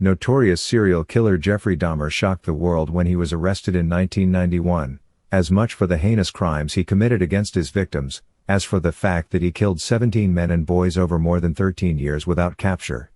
Notorious serial killer Jeffrey Dahmer shocked the world when he was arrested in 1991, as much for the heinous crimes he committed against his victims, as for the fact that he killed 17 men and boys over more than 13 years without capture.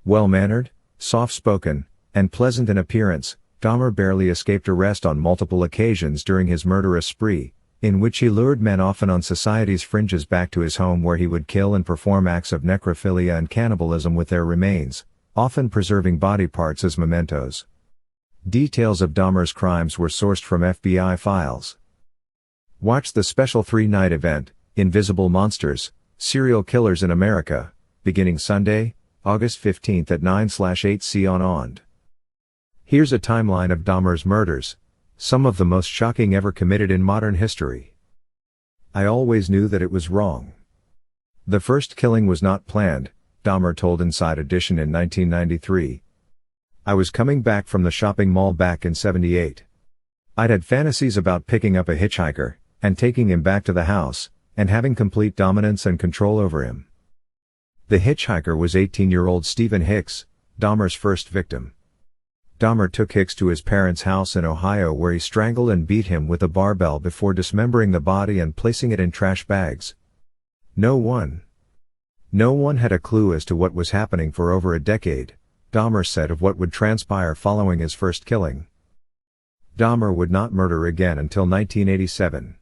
Well-mannered, soft-spoken, and pleasant in appearance, Dahmer barely escaped arrest on multiple occasions during his murderous spree, in which he lured men often on society's fringes back to his home where he would kill and perform acts of necrophilia and cannibalism with their remains, often preserving body parts as mementos. Details of Dahmer's crimes were sourced from FBI files. Watch the special 3-night event, Invisible Monsters, Serial Killers in America, beginning Sunday, August 15 at 9/8 on OND. Here's a timeline of Dahmer's murders, some of the most shocking ever committed in modern history. I always knew that it was wrong. The first killing was not planned, Dahmer told Inside Edition in 1993. I was coming back from the shopping mall back in '78. I'd had fantasies about picking up a hitchhiker, and taking him back to the house, and having complete dominance and control over him. The hitchhiker was 18-year-old Stephen Hicks, Dahmer's first victim. Dahmer took Hicks to his parents' house in Ohio where he strangled and beat him with a barbell before dismembering the body and placing it in trash bags. No one had a clue as to what was happening for over a decade, Dahmer said of what would transpire following his first killing. Dahmer would not murder again until 1987.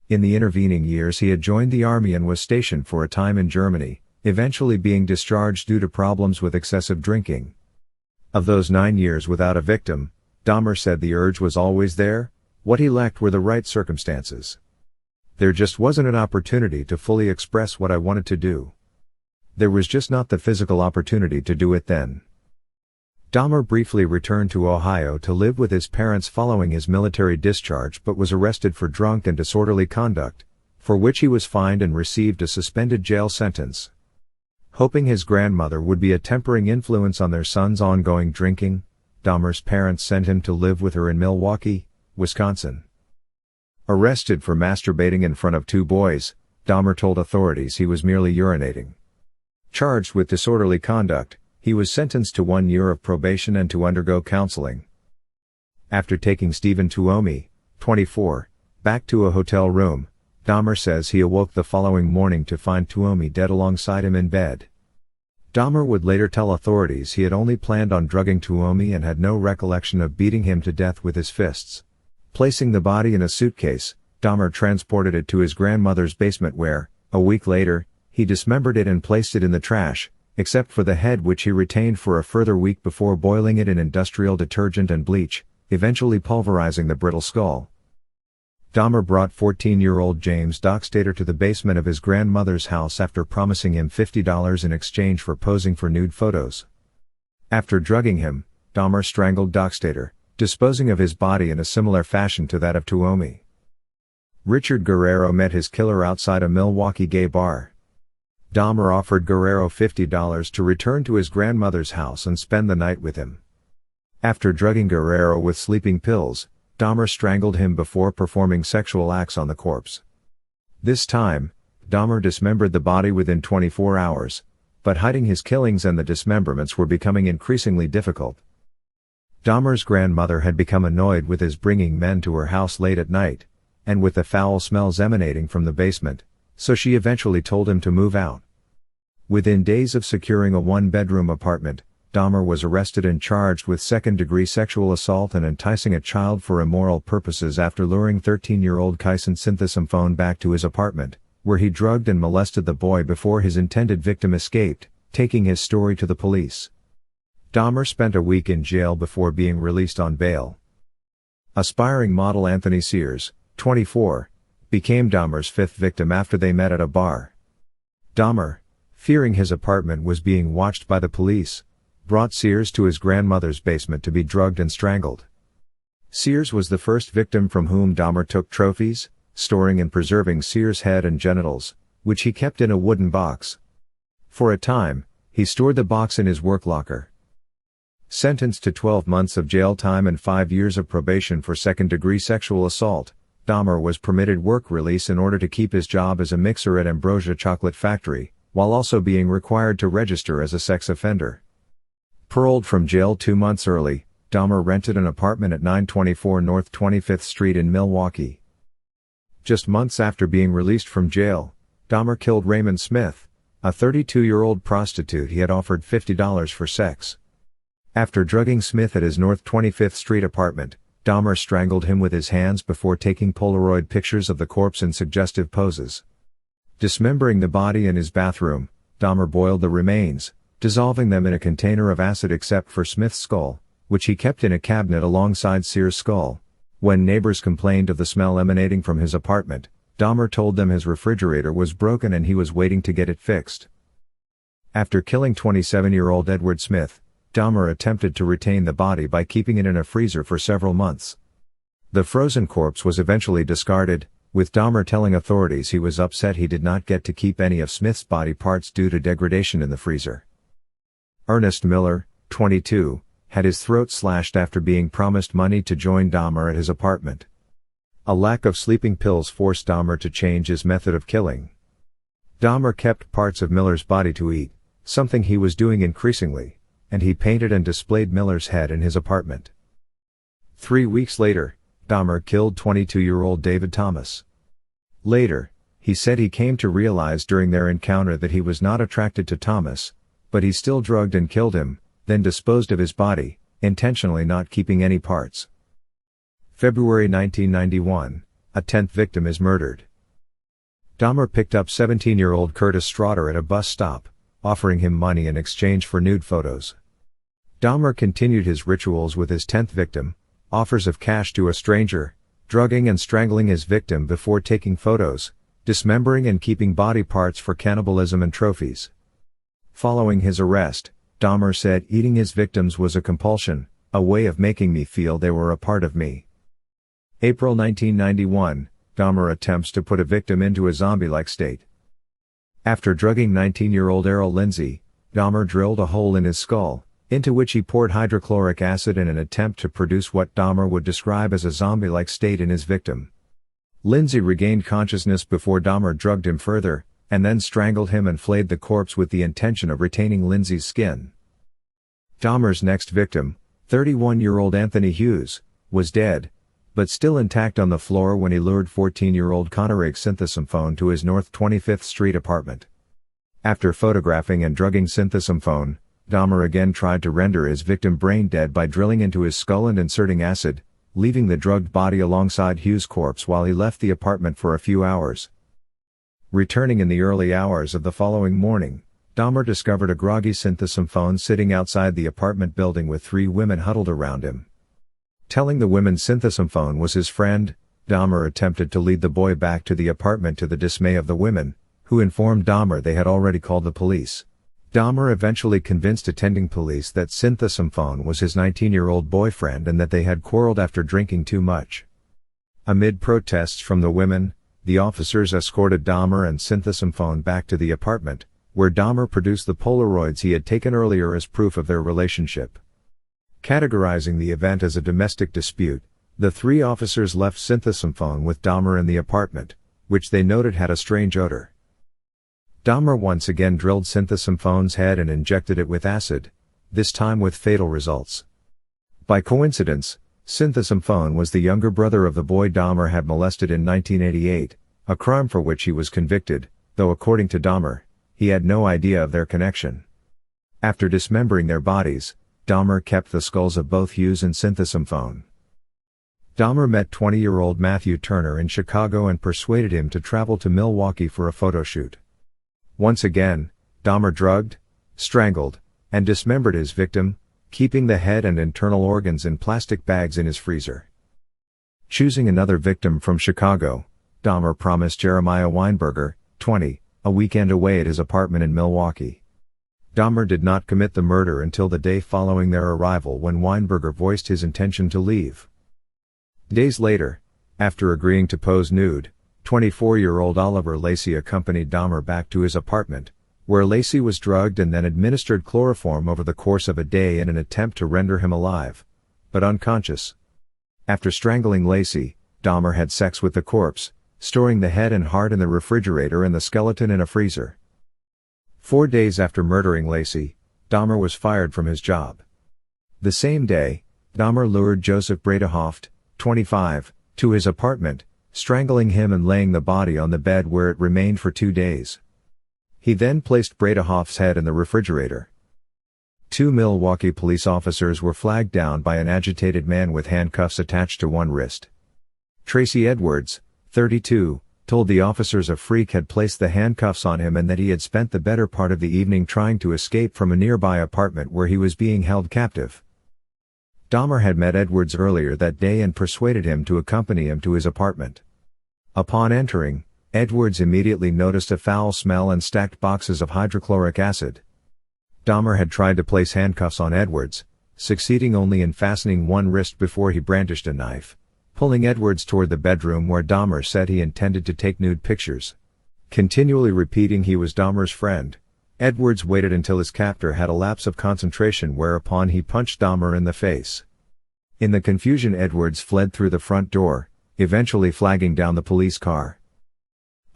In the intervening years he had joined the army and was stationed for a time in Germany, eventually being discharged due to problems with excessive drinking. Of those 9 years without a victim, Dahmer said the urge was always there, what he lacked were the right circumstances. There just wasn't an opportunity to fully express what I wanted to do. There was just not the physical opportunity to do it then. Dahmer briefly returned to Ohio to live with his parents following his military discharge but was arrested for drunk and disorderly conduct, for which he was fined and received a suspended jail sentence. Hoping his grandmother would be a tempering influence on their son's ongoing drinking, Dahmer's parents sent him to live with her in Milwaukee, Wisconsin. Arrested for masturbating in front of 2 boys, Dahmer told authorities he was merely urinating. Charged with disorderly conduct, he was sentenced to 1 year of probation and to undergo counseling. After taking Stephen Tuomi, 24, back to a hotel room, Dahmer says he awoke the following morning to find Tuomi dead alongside him in bed. Dahmer would later tell authorities he had only planned on drugging Tuomi and had no recollection of beating him to death with his fists. Placing the body in a suitcase, Dahmer transported it to his grandmother's basement where, a week later, he dismembered it and placed it in the trash, except for the head which he retained for a further week before boiling it in industrial detergent and bleach, eventually pulverizing the brittle skull. Dahmer brought 14-year-old James Dockstader to the basement of his grandmother's house after promising him $50 in exchange for posing for nude photos. After drugging him, Dahmer strangled Dockstader, disposing of his body in a similar fashion to that of Tuomi. Richard Guerrero met his killer outside a Milwaukee gay bar. Dahmer offered Guerrero $50 to return to his grandmother's house and spend the night with him. After drugging Guerrero with sleeping pills, Dahmer strangled him before performing sexual acts on the corpse. This time, Dahmer dismembered the body within 24 hours, but hiding his killings and the dismemberments were becoming increasingly difficult. Dahmer's grandmother had become annoyed with his bringing men to her house late at night, and with the foul smells emanating from the basement, so she eventually told him to move out. Within days of securing a 1-bedroom apartment, Dahmer was arrested and charged with second-degree sexual assault and enticing a child for immoral purposes after luring 13-year-old Kyson Synthisymphone back to his apartment, where he drugged and molested the boy before his intended victim escaped, taking his story to the police. Dahmer spent a week in jail before being released on bail. Aspiring model Anthony Sears, 24, became Dahmer's 5th victim after they met at a bar. Dahmer, fearing his apartment was being watched by the police, brought Sears to his grandmother's basement to be drugged and strangled. Sears was the first victim from whom Dahmer took trophies, storing and preserving Sears' head and genitals, which he kept in a wooden box. For a time, he stored the box in his work locker. Sentenced to 12 months of jail time and 5 years of probation for second-degree sexual assault, Dahmer was permitted work release in order to keep his job as a mixer at Ambrosia Chocolate Factory, while also being required to register as a sex offender. Paroled from jail 2 months early, Dahmer rented an apartment at 924 North 25th Street in Milwaukee. Just months after being released from jail, Dahmer killed Raymond Smith, a 32-year-old prostitute he had offered $50 for sex. After drugging Smith at his North 25th Street apartment, Dahmer strangled him with his hands before taking Polaroid pictures of the corpse in suggestive poses. Dismembering the body in his bathroom, Dahmer boiled the remains, dissolving them in a container of acid except for Smith's skull, which he kept in a cabinet alongside Sears' skull. When neighbors complained of the smell emanating from his apartment, Dahmer told them his refrigerator was broken and he was waiting to get it fixed. After killing 27-year-old Edward Smith, Dahmer attempted to retain the body by keeping it in a freezer for several months. The frozen corpse was eventually discarded, with Dahmer telling authorities he was upset he did not get to keep any of Smith's body parts due to degradation in the freezer. Ernest Miller, 22, had his throat slashed after being promised money to join Dahmer at his apartment. A lack of sleeping pills forced Dahmer to change his method of killing. Dahmer kept parts of Miller's body to eat, something he was doing increasingly, and he painted and displayed Miller's head in his apartment. 3 weeks later, Dahmer killed 22-year-old David Thomas. Later, he said he came to realize during their encounter that he was not attracted to Thomas, but he still drugged and killed him, then disposed of his body, intentionally not keeping any parts. February 1991, a 10th victim is murdered. Dahmer picked up 17-year-old Curtis Straughter at a bus stop, offering him money in exchange for nude photos. Dahmer continued his rituals with his 10th victim, offers of cash to a stranger, drugging and strangling his victim before taking photos, dismembering and keeping body parts for cannibalism and trophies. Following his arrest, Dahmer said eating his victims was a compulsion, a way of making me feel they were a part of me. April 1991, Dahmer attempts to put a victim into a zombie-like state. After drugging 19-year-old Errol Lindsay, Dahmer drilled a hole in his skull, into which he poured hydrochloric acid in an attempt to produce what Dahmer would describe as a zombie-like state in his victim. Lindsay regained consciousness before Dahmer drugged him further, and then strangled him and flayed the corpse with the intention of retaining Lindsay's skin. Dahmer's next victim, 31-year-old Anthony Hughes, was dead, but still intact on the floor when he lured 14-year-old Connerig Synthesymphone to his North 25th Street apartment. After photographing and drugging Synthesymphone, Dahmer again tried to render his victim brain dead by drilling into his skull and inserting acid, leaving the drugged body alongside Hughes' corpse while he left the apartment for a few hours. Returning in the early hours of the following morning, Dahmer discovered a groggy Synthesymphone sitting outside the apartment building with 3 women huddled around him. Telling the women Synthesymphone was his friend, Dahmer attempted to lead the boy back to the apartment to the dismay of the women, who informed Dahmer they had already called the police. Dahmer eventually convinced attending police that Synthesymphone was his 19-year-old boyfriend and that they had quarreled after drinking too much. Amid protests from the women, the officers escorted Dahmer and Synthesymphone back to the apartment, where Dahmer produced the Polaroids he had taken earlier as proof of their relationship. Categorizing the event as a domestic dispute, the 3 officers left Synthesymphone with Dahmer in the apartment, which they noted had a strange odor. Dahmer once again drilled Synthesymfone's head and injected it with acid, this time with fatal results. By coincidence, Synthesymphone was the younger brother of the boy Dahmer had molested in 1988, a crime for which he was convicted, though according to Dahmer, he had no idea of their connection. After dismembering their bodies, Dahmer kept the skulls of both Hughes and Synthesymphone. Dahmer met 20-year-old Matthew Turner in Chicago and persuaded him to travel to Milwaukee for a photo shoot. Once again, Dahmer drugged, strangled, and dismembered his victim, keeping the head and internal organs in plastic bags in his freezer. Choosing another victim from Chicago, Dahmer promised Jeremiah Weinberger, 20, a weekend away at his apartment in Milwaukee. Dahmer did not commit the murder until the day following their arrival when Weinberger voiced his intention to leave. Days later, after agreeing to pose nude, 24-year-old Oliver Lacey accompanied Dahmer back to his apartment, where Lacey was drugged and then administered chloroform over the course of a day in an attempt to render him alive, but unconscious. After strangling Lacey, Dahmer had sex with the corpse, storing the head and heart in the refrigerator and the skeleton in a freezer. 4 days after murdering Lacey, Dahmer was fired from his job. The same day, Dahmer lured Joseph Bredehoft, 25, to his apartment, strangling him and laying the body on the bed where it remained for 2 days. He then placed Bredehoft's head in the refrigerator. 2 Milwaukee police officers were flagged down by an agitated man with handcuffs attached to one wrist. Tracy Edwards, 32, told the officers a freak had placed the handcuffs on him and that he had spent the better part of the evening trying to escape from a nearby apartment where he was being held captive. Dahmer had met Edwards earlier that day and persuaded him to accompany him to his apartment. Upon entering, Edwards immediately noticed a foul smell and stacked boxes of hydrochloric acid. Dahmer had tried to place handcuffs on Edwards, succeeding only in fastening one wrist before he brandished a knife, pulling Edwards toward the bedroom where Dahmer said he intended to take nude pictures. Continually repeating he was Dahmer's friend, Edwards waited until his captor had a lapse of concentration, whereupon he punched Dahmer in the face. In the confusion, Edwards fled through the front door, eventually flagging down the police car.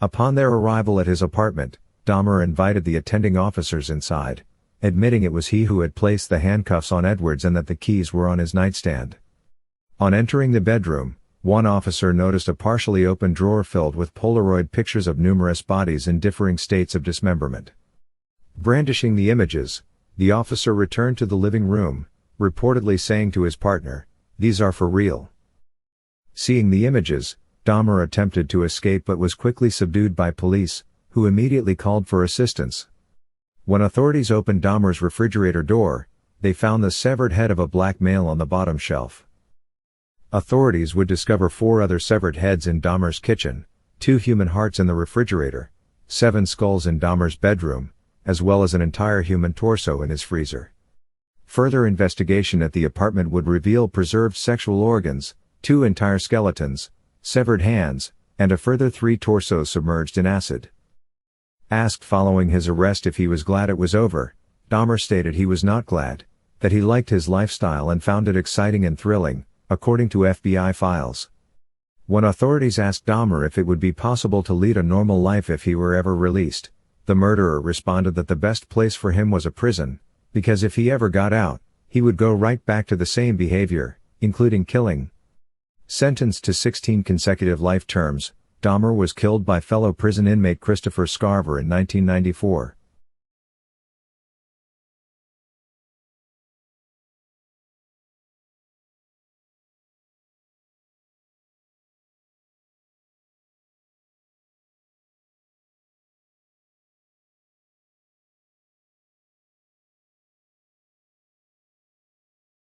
Upon their arrival at his apartment, Dahmer invited the attending officers inside, admitting it was he who had placed the handcuffs on Edwards and that the keys were on his nightstand. On entering the bedroom, one officer noticed a partially open drawer filled with Polaroid pictures of numerous bodies in differing states of dismemberment. Brandishing the images, the officer returned to the living room, reportedly saying to his partner, "These are for real." Seeing the images, Dahmer attempted to escape but was quickly subdued by police, who immediately called for assistance. When authorities opened Dahmer's refrigerator door, they found the severed head of a black male on the bottom shelf. Authorities would discover 4 other severed heads in Dahmer's kitchen, 2 human hearts in the refrigerator, 7 skulls in Dahmer's bedroom, as well as an entire human torso in his freezer. Further investigation at the apartment would reveal preserved sexual organs, 2 entire skeletons, severed hands, and a further 3 torsos submerged in acid. Asked following his arrest if he was glad it was over, Dahmer stated he was not glad, that he liked his lifestyle and found it exciting and thrilling, according to FBI files. When authorities asked Dahmer if it would be possible to lead a normal life if he were ever released, the murderer responded that the best place for him was a prison, because if he ever got out, he would go right back to the same behavior, including killing. Sentenced to 16 consecutive life terms, Dahmer was killed by fellow prison inmate Christopher Scarver in 1994.